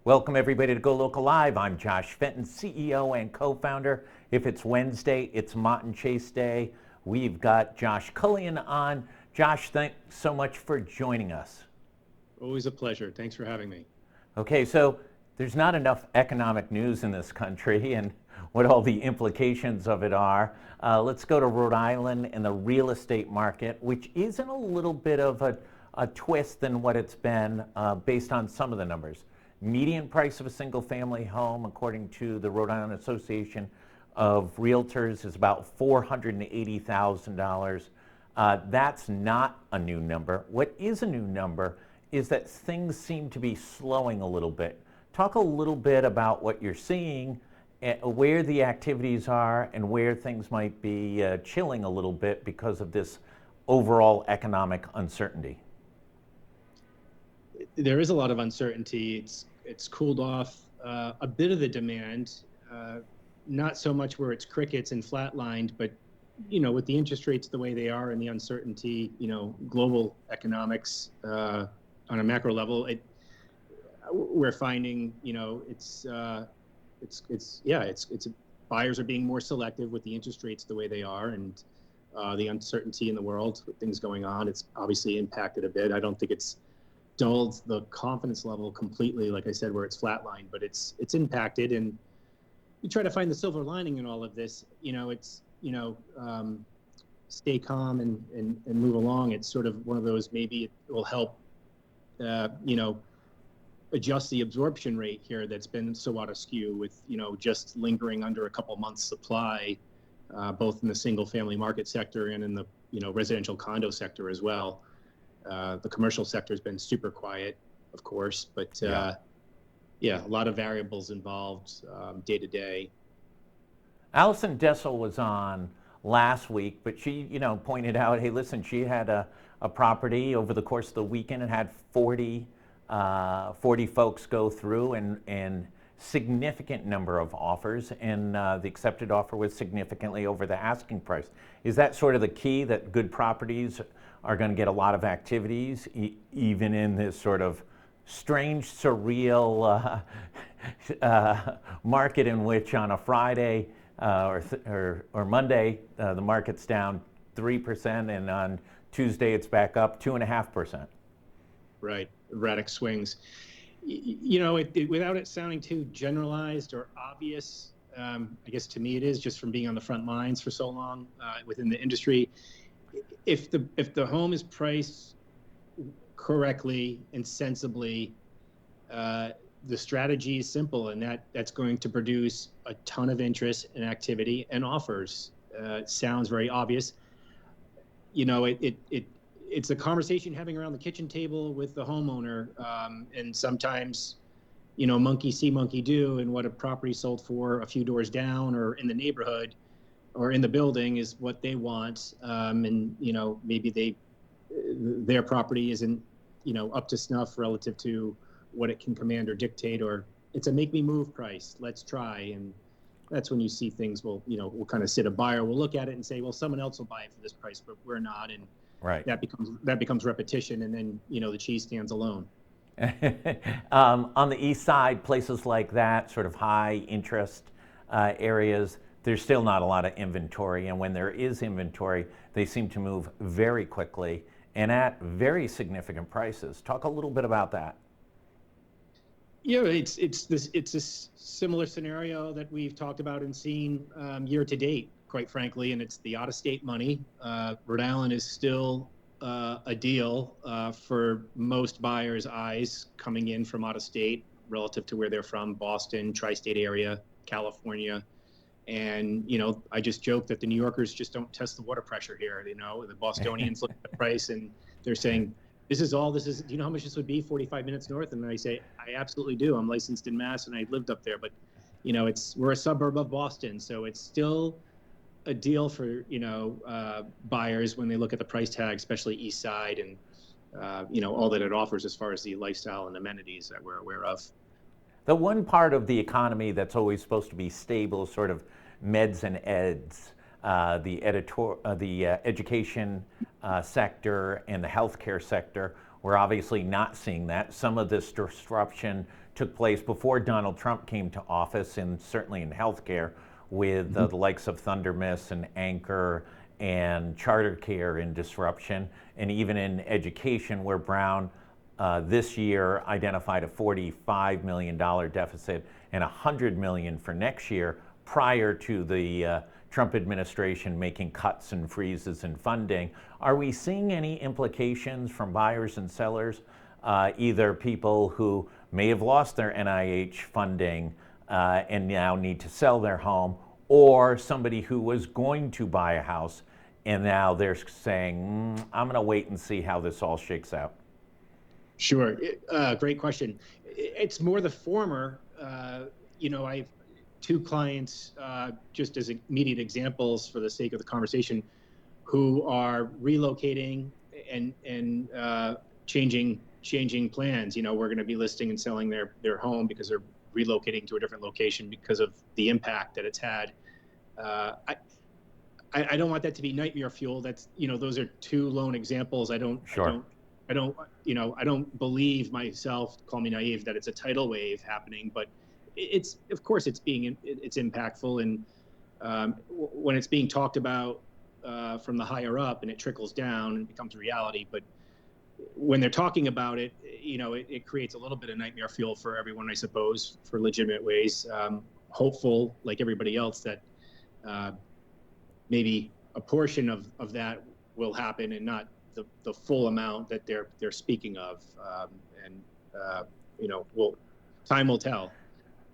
Welcome everybody to Go Local Live. I'm Josh Fenton, CEO and co-founder. If it's Wednesday, it's Mott and Chace Day. We've got Josh Cullion on. Josh, thanks so much for joining us. Always a pleasure. Thanks for having me. Okay, so there's not enough economic news in this country and what all the implications of it are. Let's go to Rhode Island and the real estate market, which is in a little bit of a twist than what it's been based on some of the numbers. Median price of a single family home, according to the Rhode Island Association of Realtors, is about $480,000. That's not a new number. What is a new number is that things seem to be slowing a little bit. Talk a little bit about what you're seeing, where the activities are, and where things might be chilling a little bit because of this overall economic uncertainty. There is a lot of uncertainty. It's cooled off a bit of the demand, not so much where it's crickets and flatlined, but with the interest rates the way they are and the uncertainty, global economics on a macro level, we're finding, buyers are being more selective with the interest rates the way they are, and the uncertainty in the world with things going on. It's obviously impacted a bit. I don't think it's dulled the confidence level completely, like I said, where it's flatlined, but it's impacted. And you try to find the silver lining in all of this. Stay calm and move along. It's sort of one of those, maybe it will help, adjust the absorption rate here that's been so out of skew with, just lingering under a couple months supply, both in the single family market sector and in the, residential condo sector as well. The commercial sector has been super quiet, of course, but a lot of variables involved day to day. Allison Dessel was on last week, but she, pointed out, hey, listen, she had a property over the course of the weekend and had 40 folks go through and significant number of offers, and the accepted offer was significantly over the asking price. Is that sort of the key, that good properties are going to get a lot of activities, even in this sort of strange, surreal market in which on a Friday or Monday the market's down 3% and on Tuesday it's back up 2.5%? Right, erratic swings. Without it sounding too generalized or obvious, I guess to me it is, just from being on the front lines for so long within the industry. If the home is priced correctly and sensibly, the strategy is simple, and that's going to produce a ton of interest and activity and offers. It sounds very obvious. It's a conversation having around the kitchen table with the homeowner, and sometimes, monkey see, monkey do, and what a property sold for a few doors down or in the neighborhood or in the building is what they want, and maybe their property isn't up to snuff relative to what it can command or dictate, or it's a make me move price, let's try. And that's when you see things will kind of sit. A buyer will look at it and say, well, someone else will buy it for this price, but we're not. And right, that becomes repetition, and then the cheese stands alone. On the east side, places like that, sort of high interest areas, there's still not a lot of inventory, and when there is inventory, they seem to move very quickly and at very significant prices. Talk a little bit about that. Yeah, it's a similar scenario that we've talked about and seen year to date, quite frankly, and it's the out-of-state money. Rhode Island is still a deal for most buyers' eyes coming in from out of state relative to where they're from: Boston, tri-state area, California. And, I just joke that the New Yorkers just don't test the water pressure here. The Bostonians look at the price and they're saying, do you know how much this would be 45 minutes north? And I say, I absolutely do. I'm licensed in Mass and I lived up there, but we're a suburb of Boston. So it's still a deal for, buyers when they look at the price tag, especially East Side and, all that it offers as far as the lifestyle and amenities that we're aware of. The one part of the economy that's always supposed to be stable, sort of meds and eds, the education sector and the healthcare sector, We're obviously not seeing that. Some of this disruption took place before Donald Trump came to office, and certainly in healthcare, with the likes of Thunder Miss and Anchor and Charter Care in disruption, and even in education, where Brown this year identified a $45 million deficit and $100 million for next year, prior to the Trump administration making cuts and freezes in funding. Are we seeing any implications from buyers and sellers, either people who may have lost their NIH funding and now need to sell their home, or somebody who was going to buy a house and now they're saying, I'm going to wait and see how this all shakes out? Sure. Great question. It's more the former. I've two clients, just as immediate examples for the sake of the conversation, who are relocating and changing plans. We're going to be listing and selling their home because they're relocating to a different location because of the impact that it's had. I don't want that to be nightmare fuel. That's, those are two lone examples. I don't believe myself, call me naive, that it's a tidal wave happening, but it's, of course, it's impactful. And when it's being talked about from the higher up and it trickles down and becomes reality, but when they're talking about it, it creates a little bit of nightmare fuel for everyone, I suppose, for legitimate ways. Hopeful, like everybody else, that maybe a portion of that will happen and not the full amount that they're speaking of. Time will tell.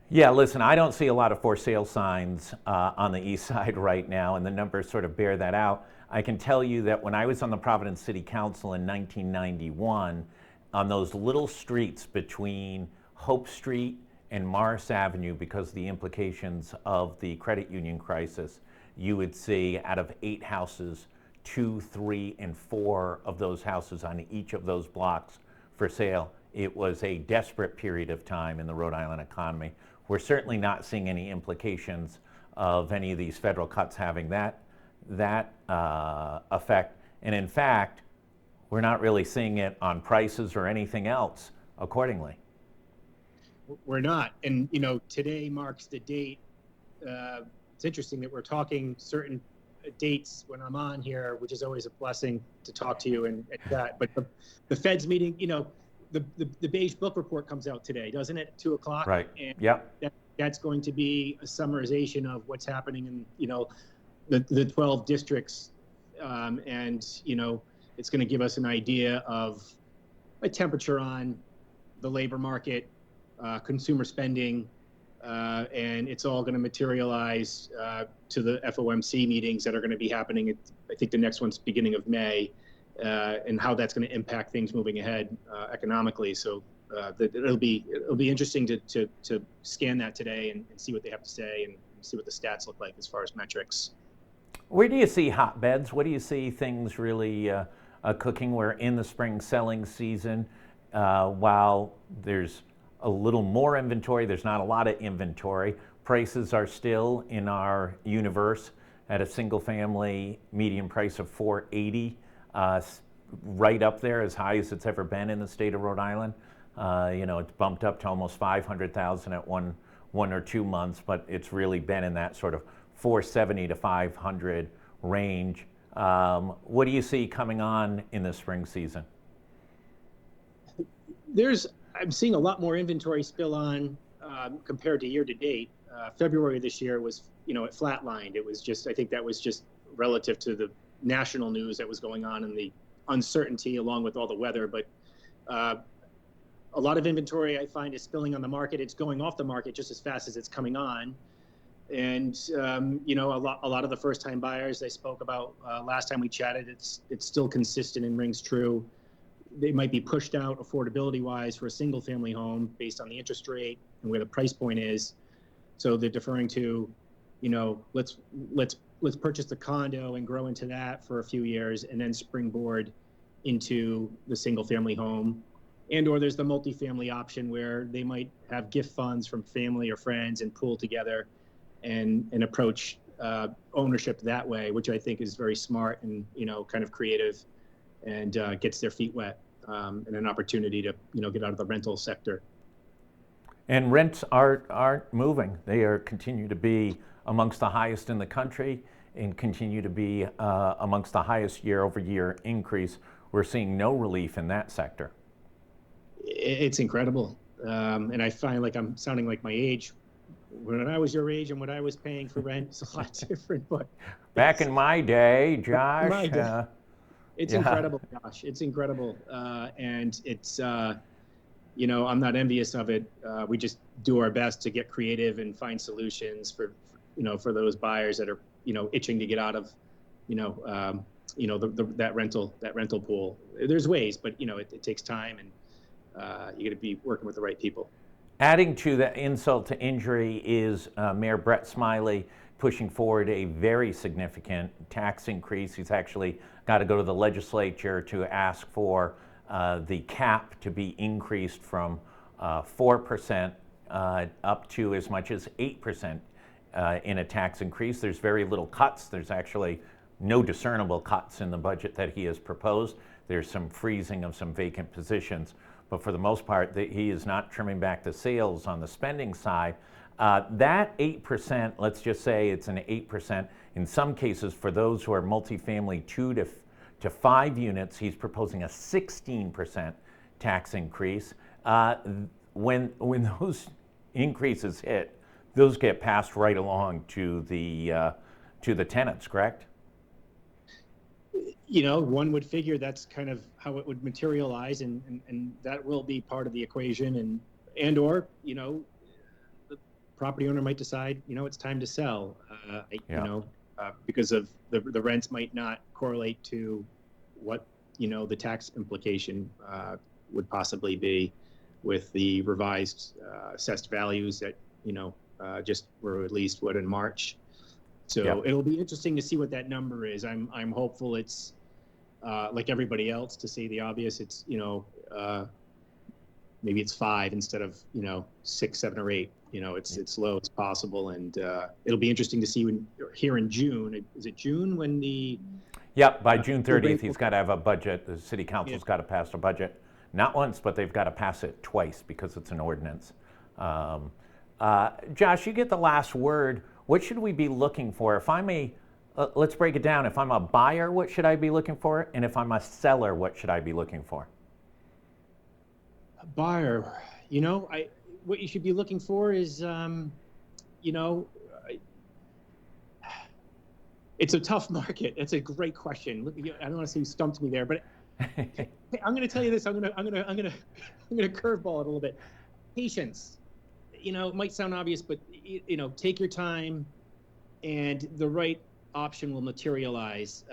Yeah, listen, I don't see a lot of for sale signs on the east side right now, and the numbers sort of bear that out. I can tell you that when I was on the Providence City Council in 1991, on those little streets between Hope Street and Morris Avenue, because of the implications of the credit union crisis, you would see out of 8 houses, 2, 3, and 4 of those houses on each of those blocks for sale. It was a desperate period of time in the Rhode Island economy. We're certainly not seeing any implications of any of these federal cuts having that effect. And in fact, we're not really seeing it on prices or anything else accordingly. We're not. And, today marks the date. It's interesting that we're talking certain dates when I'm on here, which is always a blessing to talk to you and that. But the Fed's meeting, the beige book report comes out today, doesn't it? 2:00. Right. And yep. That's going to be a summarization of what's happening in, the 12 districts. It's going to give us an idea of a temperature on the labor market, consumer spending, and it's all going to materialize to the FOMC meetings that are going to be happening. I think the next one's beginning of May, and how that's going to impact things moving ahead economically. So it'll be interesting to scan that today and see what they have to say and see what the stats look like as far as metrics. Where do you see hotbeds? What do you see things really cooking? We're in the spring selling season. While there's a little more inventory, there's not a lot of inventory. Prices are still in our universe at a single family median price of $480, right up there, as high as it's ever been in the state of Rhode Island. It's bumped up to almost 500,000 at one or 2 months, but it's really been in that sort of 470 to 500 range. What do you see coming on in the spring season? I'm seeing a lot more inventory spill on compared to year to date. February this year was, it flatlined. It was just, I think that was just relative to the national news that was going on and the uncertainty along with all the weather. But a lot of inventory I find is spilling on the market. It's going off the market just as fast as it's coming on. And, a lot of the first time buyers I spoke about last time we chatted, it's still consistent and rings true. They might be pushed out affordability wise for a single family home based on the interest rate and where the price point is. So they're deferring to, let's purchase the condo and grow into that for a few years and then springboard into the single family home. And or there's the multifamily option where they might have gift funds from family or friends and pool together and approach ownership that way, which I think is very smart and, kind of creative and gets their feet wet. and an opportunity to, get out of the rental sector. And rents aren't moving. They are continue to be amongst the highest in the country and continue to be amongst the highest year-over-year increase. We're seeing no relief in that sector. It's incredible. And I find like I'm sounding like my age. When I was your age and what I was paying for rent is a lot different. But back in my day, Josh. My day. It's yeah. incredible, Josh. It's incredible. And it's, I'm not envious of it. We just do our best to get creative and find solutions for those buyers that are, itching to get out of, that rental pool. There's ways, but, it takes time, and you got to be working with the right people. Adding to the insult to injury is Mayor Brett Smiley pushing forward a very significant tax increase. He's actually got to go to the legislature to ask for the cap to be increased from 4% up to as much as 8% in a tax increase. There's very little cuts. There's actually no discernible cuts in the budget that he has proposed. There's some freezing of some vacant positions, but for the most part, he is not trimming back the sails on the spending side. That 8%, let's just say it's an 8%. In some cases, for those who are multifamily 2 to 5 units, he's proposing a 16% tax increase. When those increases hit, those get passed right along to the tenants, correct? One would figure that's kind of how it would materialize, and that will be part of the equation, or the property owner might decide, it's time to sell, because of the rents might not correlate to what, the tax implication would possibly be with the revised assessed values that, just were released, in March. So It'll be interesting to see what that number is. I'm hopeful it's like everybody else, to say the obvious. It's maybe it's 5 instead of 6, 7, or 8. It's low as possible, and it'll be interesting to see here in June. Is it June when the? Yep, by June 30th, he's got to have a budget. The city council's got to pass a budget, not once, but they've got to pass it twice because it's an ordinance. Josh, you get the last word. What should we be looking for? If I'm let's break it down. If I'm a buyer, what should I be looking for? And if I'm a seller, what should I be looking for? A buyer, what you should be looking for is, it's a tough market. It's a great question. I don't want to say you stumped me there, but I'm going to tell you this. I'm going to curveball it a little bit. Patience. It might sound obvious, but take your time, and the right option will materialize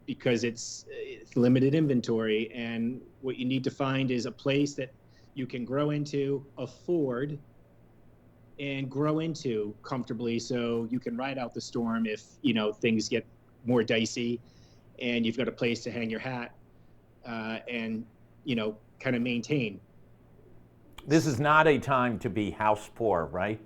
because it's limited inventory. And what you need to find is a place that you can grow into, afford, and grow into comfortably, so you can ride out the storm if things get more dicey, and you've got a place to hang your hat and kind of maintain. This is not a time to be house poor, right?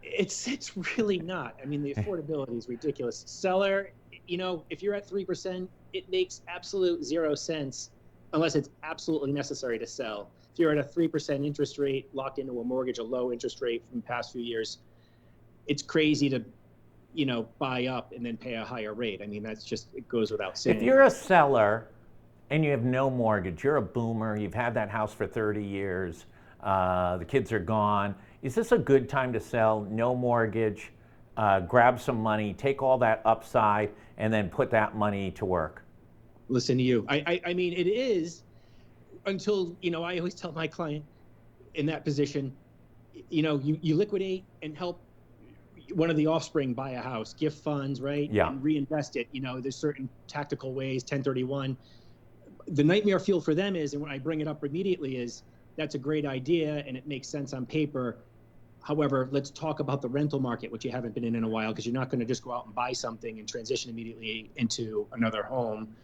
It's really not. I mean, the affordability is ridiculous. Seller, if you're at 3%, it makes absolute 0 sense unless it's absolutely necessary to sell. If you're at a 3% interest rate locked into a mortgage, a low interest rate from the past few years, it's crazy to, buy up and then pay a higher rate. I mean, it goes without saying. If you're a seller and you have no mortgage, you're a boomer, you've had that house for 30 years, the kids are gone, is this a good time to sell? No mortgage, grab some money, take all that upside, and then put that money to work? Listen to you. I mean, it is, until, I always tell my client in that position, you liquidate and help one of the offspring buy a house, gift funds, right? Yeah. And reinvest it. There's certain tactical ways, 1031. The nightmare fuel for them is, and when I bring it up immediately, is that's a great idea and it makes sense on paper. However, let's talk about the rental market, which you haven't been in a while, because you're not going to just go out and buy something and transition immediately into another home.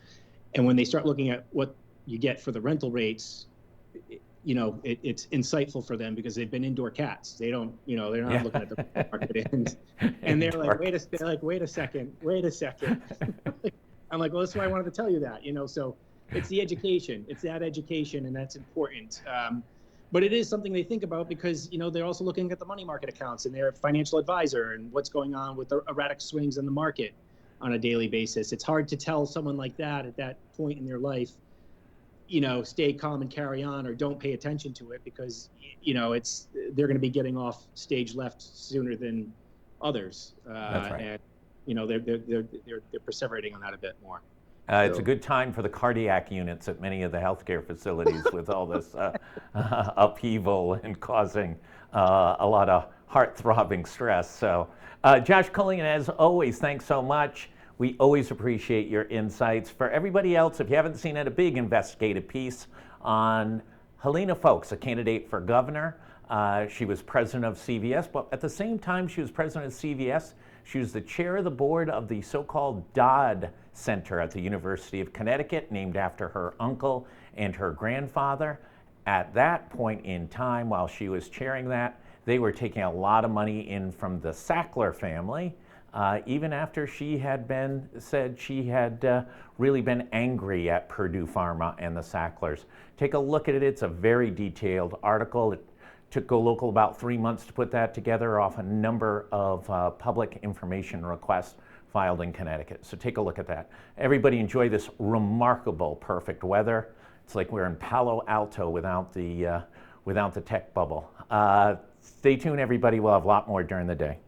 And when they start looking at what you get for the rental rates, it's insightful for them, because they've been indoor cats. They don't, they're not looking at the market, and they're like, wait a second. I'm like, well, that's why I wanted to tell you that, So it's the education. It's that education, and that's important. But it is something they think about because, they're also looking at the money market accounts and their financial advisor and what's going on with the erratic swings in the market on a daily basis. It's hard to tell someone like that at that point in their life, stay calm and carry on, or don't pay attention to it, because, they're going to be getting off stage left sooner than others. That's right. And, they're perseverating on that a bit more. It's a So, good time for the cardiac units at many of the healthcare facilities with all this upheaval and causing a lot of heart-throbbing stress. So, Josh Cullion, as always, thanks so much. We always appreciate your insights. For everybody else, if you haven't seen it, a big investigative piece on Helena Foulkes, a candidate for governor. She was president of CVS, but at the same time she was president of CVS, she was the chair of the board of the so-called Dodd Center at the University of Connecticut, named after her uncle and her grandfather. At that point in time, while she was chairing that, they were taking a lot of money in from the Sackler family, even after she had said she had really been angry at Purdue Pharma and the Sacklers. Take a look at it. It's a very detailed article. It took GoLocal about 3 months to put that together off a number of public information requests filed in Connecticut. So take a look at that. Everybody enjoy this remarkable, perfect weather. It's like we're in Palo Alto without the tech bubble. Stay tuned, everybody. We'll have a lot more during the day.